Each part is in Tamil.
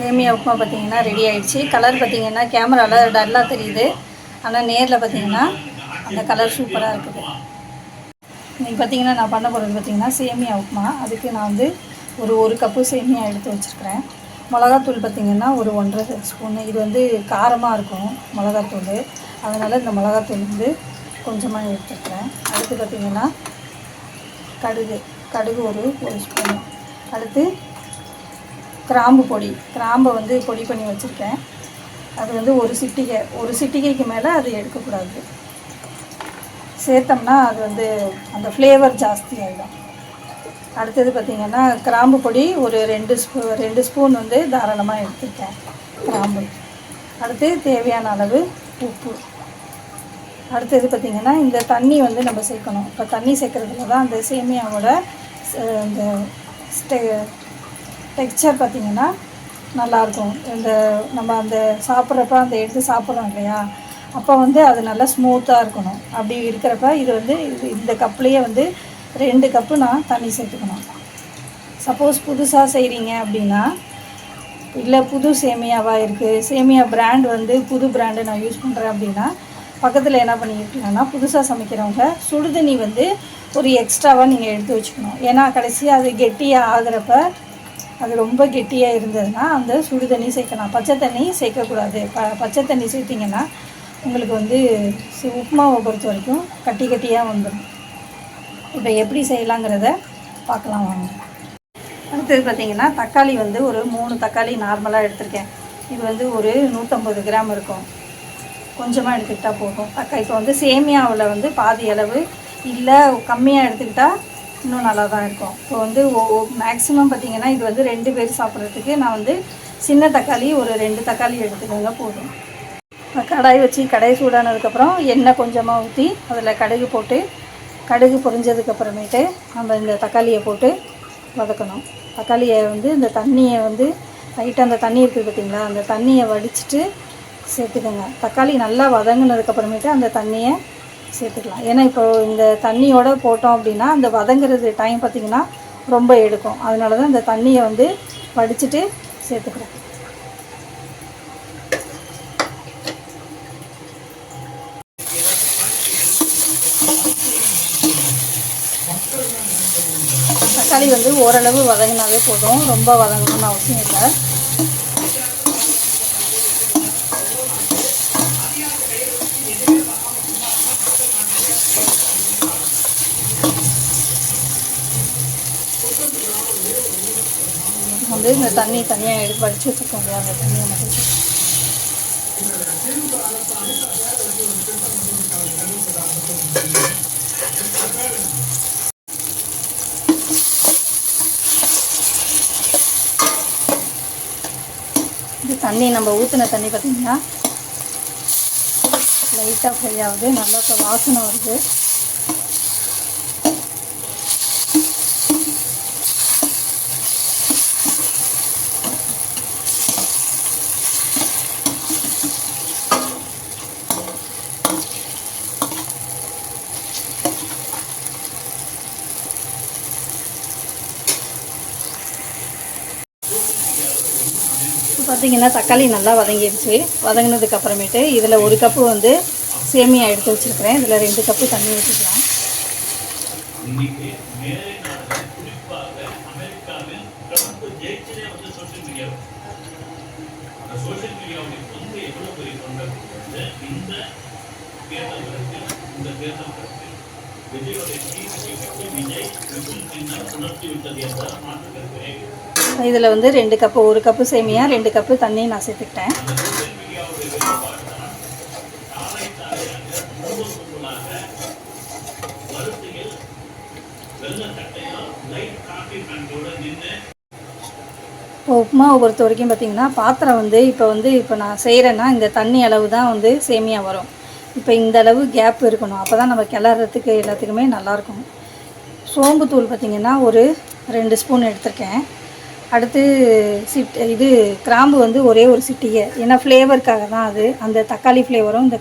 சேமியா உப்புமா பார்த்திங்கன்னா ரெடி ஆகிடுச்சு. கலர் பார்த்திங்கன்னா கேமராவில் டல்லாக தெரியுது, ஆனால் நேரில் பார்த்திங்கன்னா அந்த கலர் சூப்பராக இருக்குது. இன்றைக்கி பார்த்திங்கன்னா நான் பண்ண போகிறது பார்த்திங்கன்னா சேமியா உப்புமா. அதுக்கு நான் வந்து ஒரு கப்பு சேமியா எடுத்து வச்சுருக்கிறேன். மிளகாத்தூள் பார்த்திங்கன்னா ஒரு 1.5 ஸ்பூனு. இது வந்து காரமாக இருக்கும் மிளகாத்தூள், அதனால் இந்த மிளகாத்தூள் வந்து கொஞ்சமாக எடுத்துருக்கிறேன். அடுத்து பார்த்திங்கன்னா கடுகு ஒரு ஸ்பூனு. அடுத்து கிராம்பு பொடி, கிராம்பை வந்து பொடி பண்ணி வச்சுருக்கேன். அது வந்து ஒரு சிட்டிகைக்கு மேலே அது எடுக்கக்கூடாது. சேர்த்தோம்னா அது வந்து அந்த ஃப்ளேவர் ஜாஸ்தி ஆகிடும். அடுத்தது பார்த்திங்கன்னா கிராம்பு பொடி ஒரு 2 ஸ்பூன் வந்து தாராளமாக எடுத்துருக்கேன் கிராம்பு. அடுத்து தேவையான அளவு உப்பு. அடுத்தது பார்த்திங்கன்னா இந்த தண்ணி வந்து நம்ம சேர்க்கணும். இப்போ தண்ணி சேர்க்குறதுல தான் அந்த சேமியாவோட இந்த டெக்ஸ்சர் பார்த்திங்கன்னா நல்லாயிருக்கும். இந்த நம்ம அந்த சாப்பிட்றப்ப அந்த எடுத்து சாப்பிட்றோம் இல்லையா, அப்போ வந்து அது நல்லா ஸ்மூத்தாக இருக்கணும். அப்படி இருக்கிறப்ப இது வந்து இந்த கப்லேயே வந்து 2 கப்பு நான் தண்ணி சேர்த்துக்கணும். சப்போஸ் புதுசாக செய்கிறீங்க அப்படின்னா, இல்லை புது சேமியாவாக இருக்குது, சேமியா பிராண்ட் வந்து புது பிராண்டு நான் யூஸ் பண்ணுறேன் அப்படின்னா, பக்கத்தில் என்ன பண்ணியிருக்கீங்கன்னா, புதுசாக சமைக்கிறவங்க சுடுதண்ணி வந்து ஒரு எக்ஸ்ட்ராவாக நீங்கள் எடுத்து வச்சுக்கணும். ஏன்னா கடைசியாக அது கெட்டியாக ஆகிறப்ப அது ரொம்ப கெட்டியாக இருந்ததுன்னா அந்த சுடு தண்ணி சேர்க்கலாம். பச்சை தண்ணி சேர்க்கக்கூடாது. பச்சை தண்ணி சேர்த்திங்கன்னா உங்களுக்கு வந்து உப்புமாவை பொறுத்த வரைக்கும் கட்டியாக வந்துடும். இப்போ எப்படி செய்யலாங்கிறத பார்க்கலாம் வாங்க. அடுத்தது பார்த்திங்கன்னா தக்காளி வந்து ஒரு 3 தக்காளி நார்மலாக எடுத்திருக்கேன். இது வந்து ஒரு 150 கிராம் இருக்கும். கொஞ்சமாக எடுத்துக்கிட்டால் போதும். இப்போ வந்து சேமியாவில் வந்து பாதி அளவு, இல்லை கம்மியாக எடுத்துக்கிட்டால் இன்னும் நல்லா தான் இருக்கும். இப்போ வந்து மேக்ஸிமம் பார்த்திங்கன்னா இது வந்து 2 பேர் சாப்பிட்றதுக்கு நான் வந்து சின்ன தக்காளி ஒரு 2 தக்காளி எடுத்துக்கோங்க போதும். கடாய் வச்சு கடாய் சூடானதுக்கப்புறம் எண்ணெய் கொஞ்சமாக ஊற்றி அதில் கடுகு போட்டு, கடுகு பொரிஞ்சதுக்கப்புறமேட்டு நம்ம இந்த தக்காளியை போட்டு வதக்கணும். தக்காளியை வந்து இந்த தண்ணியை வந்து லைட்டாக அந்த தண்ணி இருக்குது பார்த்திங்களா, அந்த தண்ணியை வடிச்சிட்டு சேர்த்துக்கோங்க. தக்காளி நல்லா வதங்கினதுக்கப்புறமேட்டு அந்த தண்ணியை சேர்த்துக்கலாம். ஏன்னா இப்போ இந்த தண்ணியோடு போட்டோம் அப்படின்னா அந்த வதங்கிறது டைம் பார்த்திங்கன்னா ரொம்ப எடுக்கும். அதனால தான் இந்த தண்ணியை வந்து வடிச்சிட்டு சேர்த்துக்கிறேன். தக்காளி வந்து ஓரளவு வதங்கினாவே போதும், ரொம்ப வதங்கணும்னு அவசியம் இல்லை. வந்து இந்த தண்ணி தனியாக எடுத்து வடித்து வச்சுக்கோங்க. அந்த தண்ணியை மட்டும் இது தண்ணி நம்ம ஊற்றின தண்ணி பார்த்திங்கன்னா லைட்டாக ஃப்ரை ஆகுது, நல்லா இப்போ வாசனை வருது. பார்த்திங்கன்னா தக்காளி நல்லா வதங்கிடுச்சு. வதங்கினதுக்கப்புறமேட்டு இதில் 1 கப்பு வந்து சேமியா எடுத்து வச்சுருக்கிறேன். இதில் 2 கப்பு தண்ணி ஊற்றிக்கலாம். இதில் வந்து 2 கப்பு, 1 கப்பு சேமியா, 2 கப்பு தண்ணி நான் சேர்த்துக்கிட்டேன். இப்போ உப்புமாவை பொறுத்த வரைக்கும் பார்த்திங்கன்னா பாத்திரம் வந்து இப்போ நான் செய்கிறேன்னா இந்த தண்ணி அளவு தான் வந்து சேமியா வரும். இப்போ இந்த அளவு கேப் இருக்கணும். அப்போ தான் நம்ம கிளறதுக்கு எல்லாத்துக்குமே நல்லாயிருக்கும். சோம்புத்தூள் பார்த்திங்கன்னா ஒரு 2 ஸ்பூன் எடுத்திருக்கேன். அடுத்து இது கிராம்பு வந்து ஒரே ஒரு சிட்டிகை. ஏன்னா ஃப்ளேவருக்காக தான் அது. அந்த தக்காளி ஃப்ளேவரும் இந்த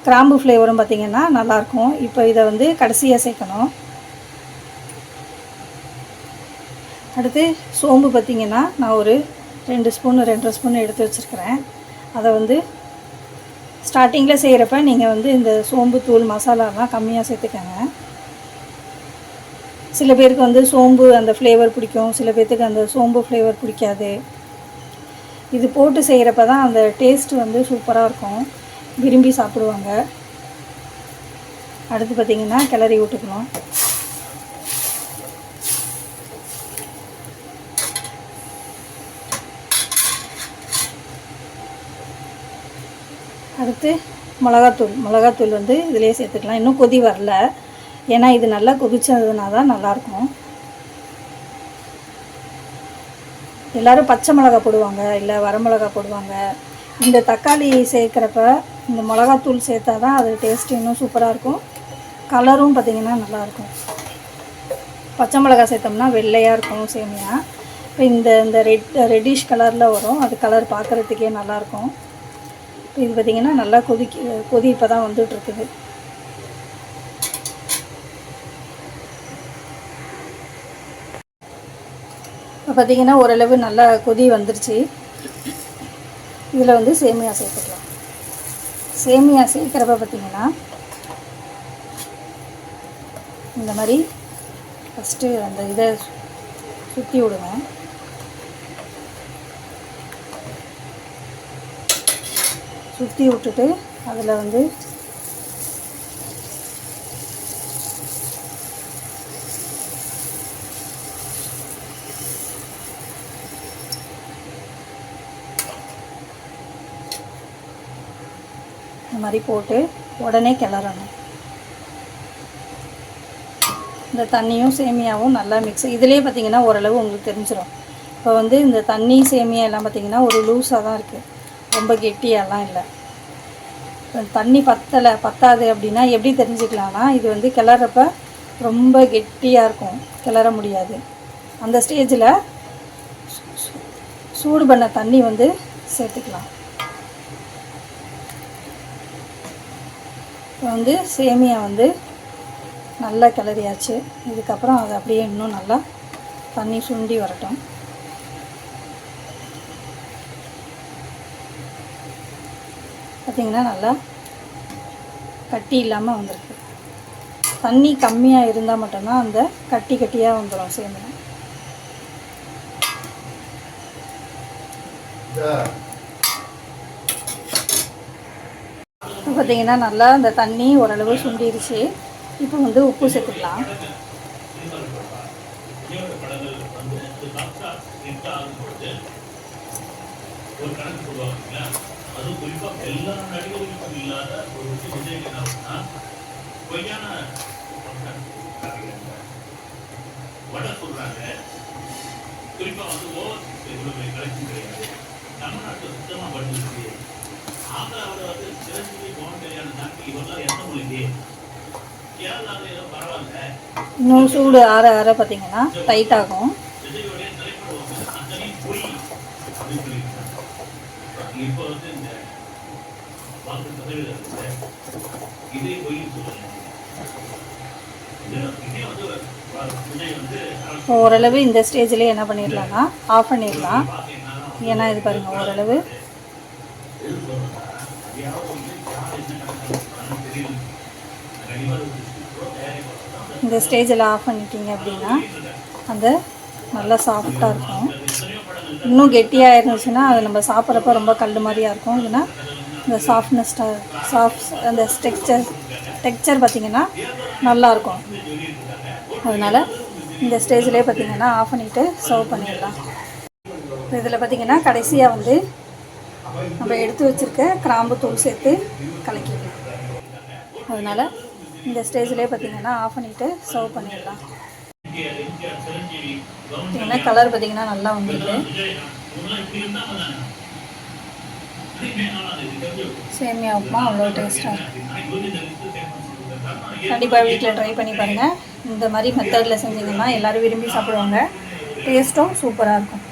கிராம்பு ஃப்ளேவரும் பார்த்திங்கன்னா நல்லாயிருக்கும். இப்போ இதை வந்து கடைசியாக சேர்க்கணும். அடுத்து சோம்பு பார்த்திங்கன்னா நான் ஒரு 2 ஸ்பூன் 2 ஸ்பூன் எடுத்து வச்சுருக்கிறேன். அதை வந்து ஸ்டார்டிங்கில் செய்கிறப்ப நீங்கள் வந்து இந்த சோம்பு தூள் மசாலாலாம் கம்மியாக சேர்த்துக்கங்க. சில பேருக்கு வந்து சோம்பு அந்த ஃப்ளேவர் பிடிக்கும், சில பேர்த்துக்கு அந்த சோம்பு ஃப்ளேவர் பிடிக்காது. இது போட்டு செய்கிறப்ப தான் அந்த டேஸ்ட் வந்து சூப்பராக இருக்கும், விரும்பி சாப்பிடுவாங்க. அடுத்து பார்த்திங்கன்னா கிளறி விட்டுக்கணும். அடுத்து மிளகாத்தூள் வந்து இதிலே சேர்த்துக்கலாம். இன்னும் கொதி வரல, ஏன்னா இது நல்லா கொதிச்சதுனா தான் நல்லாயிருக்கும். எல்லோரும் பச்சை மிளகா போடுவாங்க, இல்லை வரமிளகா போடுவாங்க. இந்த தக்காளி சேர்க்குறப்ப இந்த மிளகாத்தூள் சேர்த்தா தான் அது டேஸ்ட்டு இன்னும் சூப்பராக இருக்கும். கலரும் பார்த்திங்கன்னா நல்லாயிருக்கும். பச்சை மிளகா சேர்த்தோம்னா வெள்ளையாக இருக்கும் சேமியா. இப்போ இந்த ரெட்டிஷ் கலரில் வரும், அது கலர் பார்க்குறதுக்கே நல்லாயிருக்கும். இது பார்த்திங்கன்னா நல்லா கொதி இப்போ தான் வந்துட்டுருக்குது. இப்போ பார்த்திங்கன்னா ஓரளவு நல்லா கொதி வந்துருச்சு. இதில் வந்து சேமியா சேர்த்துக்கலாம். சேமியா சேர்க்குறப்ப பார்த்திங்கன்னா இந்த மாதிரி ஃபஸ்ட்டு அந்த இதை சுற்றி விடுங்க. சுற்றி விட்டுட்டு அதில் வந்து இந்த மாதிரி போட்டு உடனே கிளறணும். இந்த தண்ணியும் சேமியாவும் நல்லா மிக்ஸ். இதிலே பார்த்திங்கன்னா ஓரளவு உங்களுக்கு தெரிஞ்சிடும். இப்போ வந்து இந்த தண்ணி சேமியா எல்லாம் பார்த்திங்கன்னா ஒரு லூஸாக தான் இருக்குது, ரொம்ப கெட்டியெல்லாம் இல்லை. தண்ணி பத்தாது அப்படின்னா எப்படி தெரிஞ்சுக்கலாம்னா, இது வந்து கிளறப்ப ரொம்ப கெட்டியாக இருக்கும், கிளற முடியாது. அந்த ஸ்டேஜில் சூடு பண்ண தண்ணி வந்து சேர்த்துக்கலாம். இப்போ வந்து சேமியா வந்து நல்லா கிளறியாச்சு. இதுக்கப்புறம் அது அப்படியே இன்னும் நல்லா தண்ணி சுண்டி வரட்டும். பார்த்திங்கன்னா நல்லா கட்டி இல்லாமல் வந்திருக்கு. தண்ணி கம்மியாக இருந்தால் மட்டும்தான் அந்த கட்டியாக வந்துடும் சேமியா. இப்போ பார்த்திங்கன்னா நல்லா அந்த தண்ணி ஓரளவு சுண்டிருச்சு. இப்போ வந்து உப்பு சேர்த்துக்கலாம். அதுவும் குறிப்பாக எல்லா நடிகர்களுக்கும் இல்லாத ஒரு விஷயம் விஜய்க்கு என்ன அப்படின்னா, பொய்யான வடை சொல்றாங்க. குறிப்பாக வந்து ஓவர் இவ்வளவு கலெக்ஷன் கிடையாது. தமிழ்நாட்டில் சுத்தமாக படிச்சிருக்கு. ஆந்திராவில் வந்து சிரஞ்சீவி பவன் கல்யாணம் தாக்கி இவரெல்லாம் எந்த மொழிக்கு கேரளாவில் ஏதோ பரவாயில்ல. இன்னும் சூடு ஆற பார்த்தீங்கன்னா டைட் ஆகும். விஜயோடைய திரைப்படம் வந்து அத்தனையும் பொய் அப்படின்னு சொல்லியிருக்காங்க. இப்போ வந்து இந்த வாக்கு சதவீதத்தை இதே பொய் சொல்லுங்க. இதே வந்து விஜய் வந்து ஓரளவு இந்த ஸ்டேஜ்லேயே என்ன பண்ணிடலாம்னா ஆஃப் பண்ணிடலாம். ஏன்னா இது பாருங்கள் ஓரளவு இந்த ஸ்டேஜில் ஆஃப் பண்ணிட்டீங்க அப்படின்னா அந்த நல்லா சாஃப்டாக இருக்கும். இன்னும் கெட்டியாக இருந்துச்சுன்னா அது நம்ம சாப்பிட்றப்ப ரொம்ப கல் மாதிரியாக இருக்கும். இல்லைன்னா இந்த அந்த டெக்ஸ்சர் பார்த்திங்கன்னா நல்லாயிருக்கும். அதனால் இந்த ஸ்டேஜ்லேயே பார்த்திங்கன்னா ஆஃப் பண்ணிவிட்டு சர்வ் பண்ணிடலாம். இதில் பார்த்திங்கன்னா கடைசியாக வந்து நம்ம எடுத்து வச்சுருக்க கிராம்பு தூள் சேர்த்து கலக்கிடலாம். அதனால் இந்த ஸ்டேஜ்லேயே பார்த்திங்கன்னா ஆஃப் பண்ணிவிட்டு சர்வ் பண்ணிடலாம். ஏன்னா கலர் பார்த்திங்கன்னா நல்லா வந்துருக்கு. சேமியா உப்புமா அவ்வளோ டேஸ்ட்டாக இருக்குது. கண்டிப்பாக வீட்டில் ட்ரை பண்ணி பாருங்கள். இந்த மாதிரி மெத்தடில் செஞ்சிங்கன்னா எல்லோரும் விரும்பி சாப்பிடுவாங்க. டேஸ்ட்டும் சூப்பராக இருக்கும்.